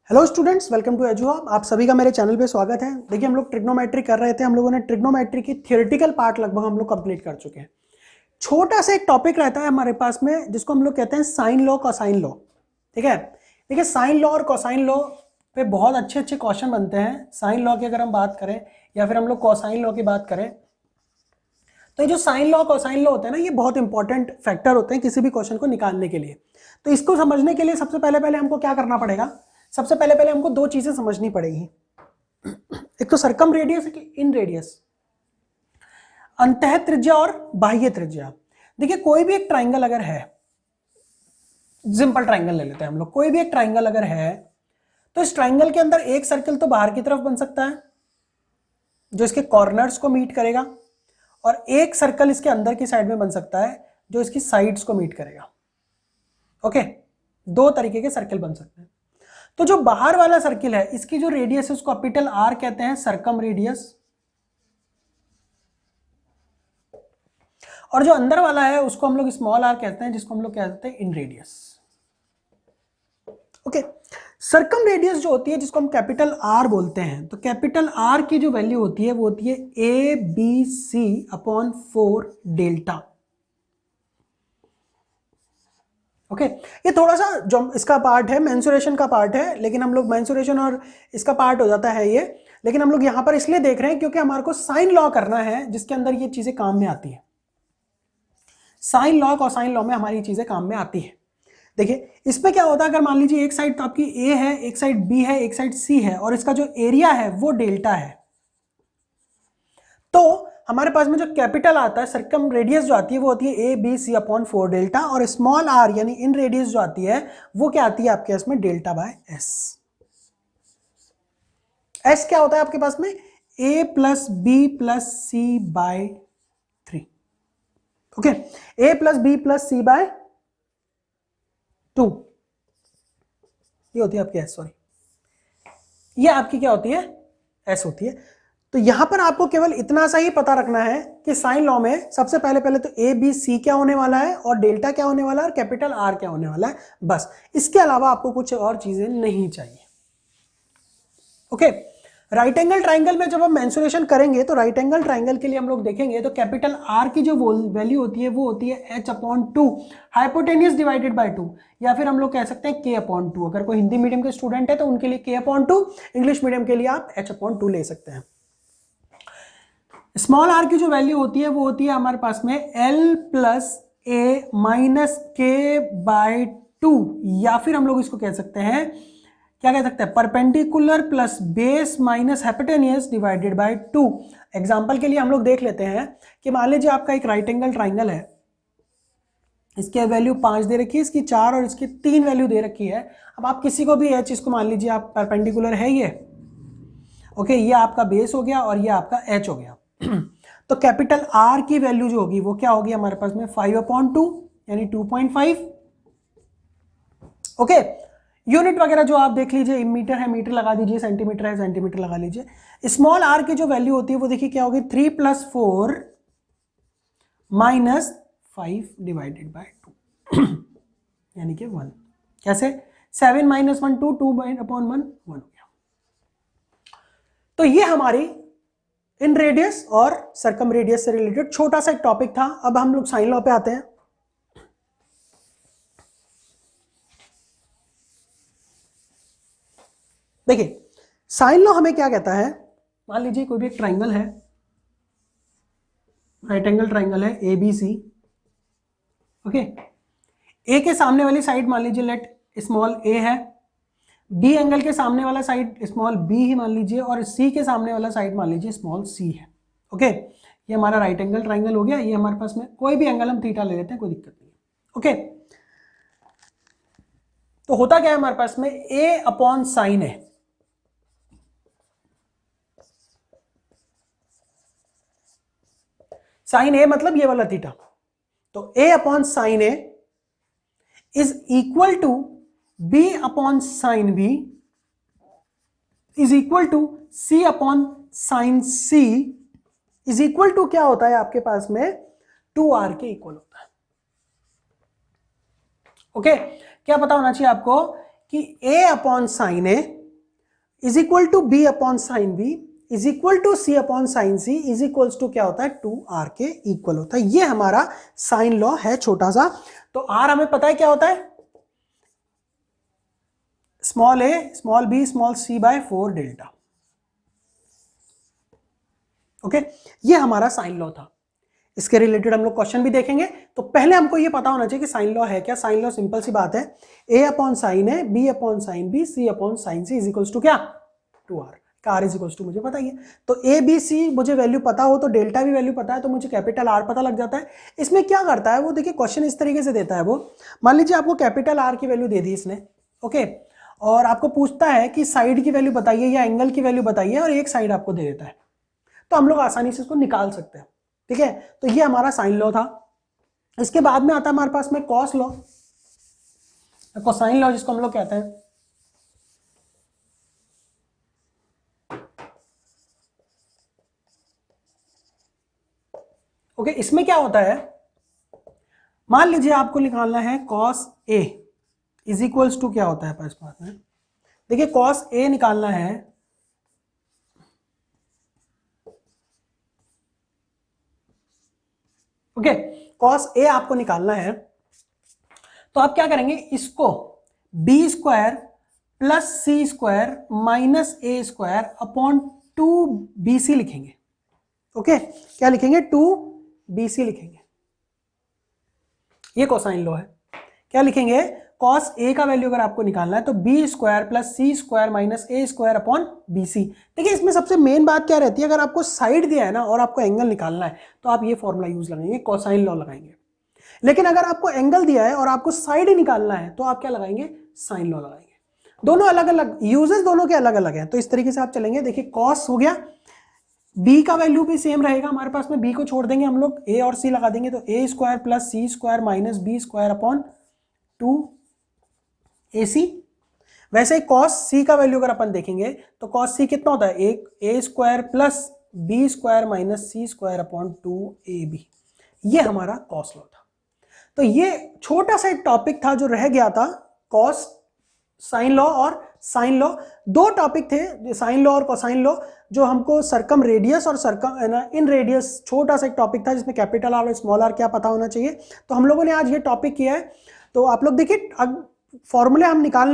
Hello students, welcome to Edua. आप सभी का मेरे चैनल पे स्वागत है। देखिए, हम लोग ट्रिग्नोमेट्री कर रहे थे। हम लोगों ने ट्रिग्नोमेट्री की थियोरेटिकल पार्ट लगभग हम लोग कंप्लीट कर चुके हैं। छोटा सा एक टॉपिक रहता है हमारे पास में जिसको हम लोग कहते हैं साइन लॉ, कोसाइन लॉ। ठीक है, देखिए साइन लॉ और कोसाइन लॉ पे बहुत अच्छे अच्छे क्वेश्चन बनते हैं। साइन लॉ की अगर हम बात करें या फिर हम लोग कोसाइन लॉ की बात करें, तो ये जो साइन लॉ कोसाइन लॉ होते हैं ना, ये बहुत इंपॉर्टेंट फैक्टर होते हैं किसी भी क्वेश्चन को निकालने के लिए। तो इसको समझने के लिए सबसे पहले हमको क्या करना पड़ेगा? सबसे पहले हमको दो चीजें समझनी पड़ेगी। एक तो सर्कम रेडियस, एक इन रेडियस, अंतः त्रिज्या और बाह्य त्रिज्या। देखिए, कोई भी एक ट्राइंगल अगर है, सिंपल ट्राइंगल ले लेते हैं हम लोग। कोई भी एक ट्राइंगल अगर है तो इस ट्राइंगल के अंदर एक सर्कल तो बाहर की तरफ बन सकता है जो इसके कॉर्नर्स को मीट करेगा, और एक सर्कल इसके अंदर की साइड में बन सकता है जो इसकी साइड्स को मीट करेगा। ओके, दो तरीके के सर्कल बन सकते हैं। तो जो बाहर वाला सर्किल है, इसकी जो रेडियस है उसको कैपिटल आर कहते हैं, सर्कम रेडियस। और जो अंदर वाला है उसको हम लोग स्मॉल आर कहते हैं, जिसको हम लोग कहते हैं इन रेडियस। ओके, सर्कम रेडियस जो होती है, जिसको हम कैपिटल आर बोलते हैं, तो कैपिटल आर की जो वैल्यू होती है वो होती है A B C upon 4 delta. Okay, ये थोड़ा सा जो इसका पार्ट है, मेंसुरेशन का पार्ट है, लेकिन हम लोग मेंसुरेशन और इसका पार्ट हो जाता है ये, लेकिन हम लोग यहां पर इसलिए देख रहे हैं क्योंकि हमारे को साइन लॉ करना है जिसके अंदर ये चीजें काम में आती है। साइन लॉ और साइन लॉ में हमारी चीजें काम में आती है। देखिए, इसमें क्या होता है, अगर मान लीजिए एक साइड तो आपकी ए है, एक साइड बी है, एक साइड सी है, और इसका जो एरिया है वो डेल्टा है, तो हमारे पास में जो कैपिटल आता है, सर्कम रेडियस जो आती है वो होती है A B C upon 4 delta, और स्मॉल आर यानी इन रेडियस जो आती है वो क्या आती है आपके पास में, डेल्टा बाय एस। एस क्या होता है आपके पास में, ए प्लस बी प्लस सी बाय 3। ओके, ए प्लस बी प्लस सी बाय 2, ये होती है आपकी एस, सॉरी, ये आपकी क्या होती है, एस होती है। तो यहां पर आपको केवल इतना सा ही पता रखना है कि साइन लॉ में सबसे पहले तो ए बी सी क्या होने वाला है, और डेल्टा क्या होने वाला है, और कैपिटल आर क्या होने वाला है, बस। इसके अलावा आपको कुछ और चीजें नहीं चाहिए। ओके, राइट एंगल ट्राइंगल में जब हम मेंसुरेशन करेंगे तो राइट एंगल ट्राइंगल के लिए हम लोग देखेंगे तो कैपिटल आर की जो वैल्यू होती है वो होती है H upon 2 hypotenuse divided by 2, या फिर हम लोग कह सकते हैं के अपॉन 2। अगर कोई हिंदी मीडियम के स्टूडेंट है तो उनके लिए के अपॉन 2, इंग्लिश मीडियम के लिए आप एच अपॉन 2 ले सकते हैं। स्मॉल आर की जो वैल्यू होती है वो होती है हमारे पास में एल प्लस ए माइनस के बाय 2, या फिर हम लोग इसको कह सकते हैं, क्या कह सकते हैं, perpendicular plus base minus hypotenuse divided by 2। Example के लिए हम लोग देख लेते हैं कि मान लीजिए आपका एक राइट एंगल ट्राइंगल है, इसकी वैल्यू 5 दे रखी है, इसकी 4 और इसकी 3 वैल्यू दे रखी है। अब आप किसी को भी एच, इसको मान लीजिए आप परपेंडिकुलर है ये, ओके, ये आपका बेस हो गया और ये आपका एच हो गया। तो कैपिटल आर की वैल्यू जो होगी वो क्या होगी हमारे पास में, 5 अपॉन 2 यानी 2.5। ओके, यूनिट वगैरह जो आप देख लीजिए, मीटर है मीटर लगा दीजिए, सेंटीमीटर है सेंटीमीटर लगा लीजिए। स्मॉल आर की जो वैल्यू होती है वो देखिए क्या होगी, 3 + 4 - 5 डिवाइडेड बाय 2 यानी कि 1। कैसे, 7 - 1 2, 2 अपॉन 1 1 हो गया। तो ये हमारी इन रेडियस और सर्कम रेडियस से रिलेटेड छोटा सा एक टॉपिक था। अब हम लोग साइन लॉ पे आते हैं। देखिए, साइन लॉ हमें क्या कहता है, मान लीजिए कोई भी एक ट्राइंगल है, राइट एंगल ट्राइंगल है ए बी सी। ओके, ए के सामने वाली साइड मान लीजिए लेट स्मॉल ए है, बी एंगल के सामने वाला साइड स्मॉल बी ही मान लीजिए, और सी के सामने वाला साइड मान लीजिए स्मॉल सी है। ओके, ये हमारा राइट एंगल ट्राइंगल हो गया। ये हमारे पास में कोई भी एंगल हम थीटा ले लेते हैं, कोई दिक्कत नहीं। ओके, तो होता क्या है हमारे पास में, ए अपॉन साइन है, साइन ए मतलब ये वाला थीटा, तो A upon sine A is equal to B upon sine B is equal to C upon sine C is equal to क्या होता है आपके पास में, 2r के इक्वल होता है। ओके, क्या पता होना चाहिए आपको कि a upon sine A is equal to b upon sine b is equal to c upon sine c is equal to क्या होता है 2r के इक्वल होता है। ये हमारा साइन लॉ है छोटा सा। तो r हमें पता है क्या होता है, small a small b small c by 4 delta. Okay, ये हमारा साइन लॉ था। इसके रिलेटेड हम लोग क्वेश्चन भी देखेंगे। तो पहले हमको ये पता होना चाहिए कि साइन लॉ है क्या। साइन लॉ सिंपल सी बात है, a अपॉन साइन है, b upon sine b, c upon sine c is equal to क्या 2r। का r इज इक्वल टू मुझे पता ही है। तो a b c मुझे वैल्यू पता हो तो डेल्टा भी वैल्यू पता है, तो मुझे कैपिटल R पता लग जाता है। इसमें क्या करता है वो, देखिए क्वेश्चन इस तरीके से देता है वो, मान लीजिए आपको कैपिटल R की वैल्यू दे दी इसने, ओके, और आपको पूछता है कि साइड की वैल्यू बताइए या एंगल की वैल्यू बताइए, और एक साइड आपको दे देता है, तो हम लोग आसानी से इसको निकाल सकते हैं। ठीक है, तो ये हमारा साइन लॉ था। इसके बाद में आता है हमारे पास में कॉस लॉ, कोसाइन लॉ जिसको हम लोग कहते हैं। ओके, इसमें क्या होता है, मान लीजिए आपको निकालना है cos A is equals to क्या होता है इस बात में, देखिए कॉस ए निकालना है, ओके, कॉस ए आपको निकालना है, तो आप क्या करेंगे, इसको B square plus C square minus ए स्क्वायर अपॉन 2bc लिखेंगे। ओके, क्या लिखेंगे, 2bc लिखेंगे। ये कोसाइन लॉ है। क्या लिखेंगे, कॉस ए का वैल्यू अगर आपको निकालना है तो B square plus C square minus ए स्क्वायर अपॉन बी सी। देखिए इसमें सबसे मेन बात क्या रहती है, अगर आपको साइड दिया है ना और आपको एंगल निकालना है तो आप ये फॉर्मूला यूज लगाएंगे, कोसाइन लॉ लगाएंगे। लेकिन अगर आपको एंगल दिया है और आपको साइड ही निकालना है तो आप क्या लगाएंगे, साइन लॉ लगाएंगे। दोनों अलग अलग यूजेस, दोनों के अलग अलग हैं, तो इस तरीके से आप चलेंगे। देखिए कॉस हो गया, बी का वैल्यू भी सेम रहेगा हमारे पास में, बी को छोड़ देंगे हम लोग, ए और सी लगा देंगे, तो A square plus C square minus B square upon 2ac। वैसे ही कॉस सी का वैल्यू अगर अपन देखेंगे तो कॉस सी कितना होता है, एक A square plus B square minus C square upon 2ab। ये हमारा कॉस लॉ था। तो ये छोटा सा एक टॉपिक था जो रह गया था, कॉस साइन लॉ और साइन लॉ। दो टॉपिक थे, साइन लॉ और कोसाइन लॉ, जो हमको सरकम रेडियस और सरकम इन रेडियस, छोटा सा एक टॉपिक था जिसमें कैपिटल आर और स्मॉल आर क्या पता होना चाहिए। तो हम लोगों ने आज ये टॉपिक किया है। तो आप लोग देखिए, अब फॉर्मूले हम निकाल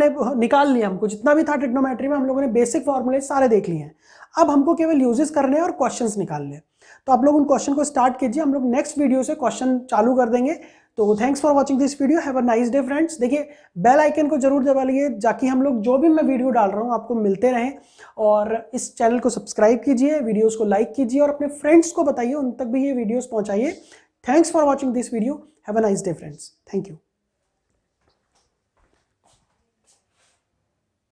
लिए, हमको जितना भी था ट्रिग्नोमेट्री में हम लोगों ने बेसिक फॉर्मूले सारे देख लिए हैं। अब हमको केवल यूजेस करने हैं और क्वेश्चंस निकालने हैं। तो आप लोग उन क्वेश्चन को स्टार्ट कीजिए, हम लोग नेक्स्ट वीडियो से क्वेश्चन चालू कर देंगे। तो thanks for watching this video, have a nice day friends. देखिए बेल आइकन को जरूर दबा लीजिए ताकि हम लोग जो भी मैं वीडियो डाल रहा हूँ आपको मिलते रहें, और इस चैनल को सब्सक्राइब कीजिए, वीडियोस को लाइक कीजिए और अपने फ्रेंड्स को बताइए, उन तक भी ये वीडियोस पहुंचाइए। Thanks for watching this video, have a nice day friends, thank you.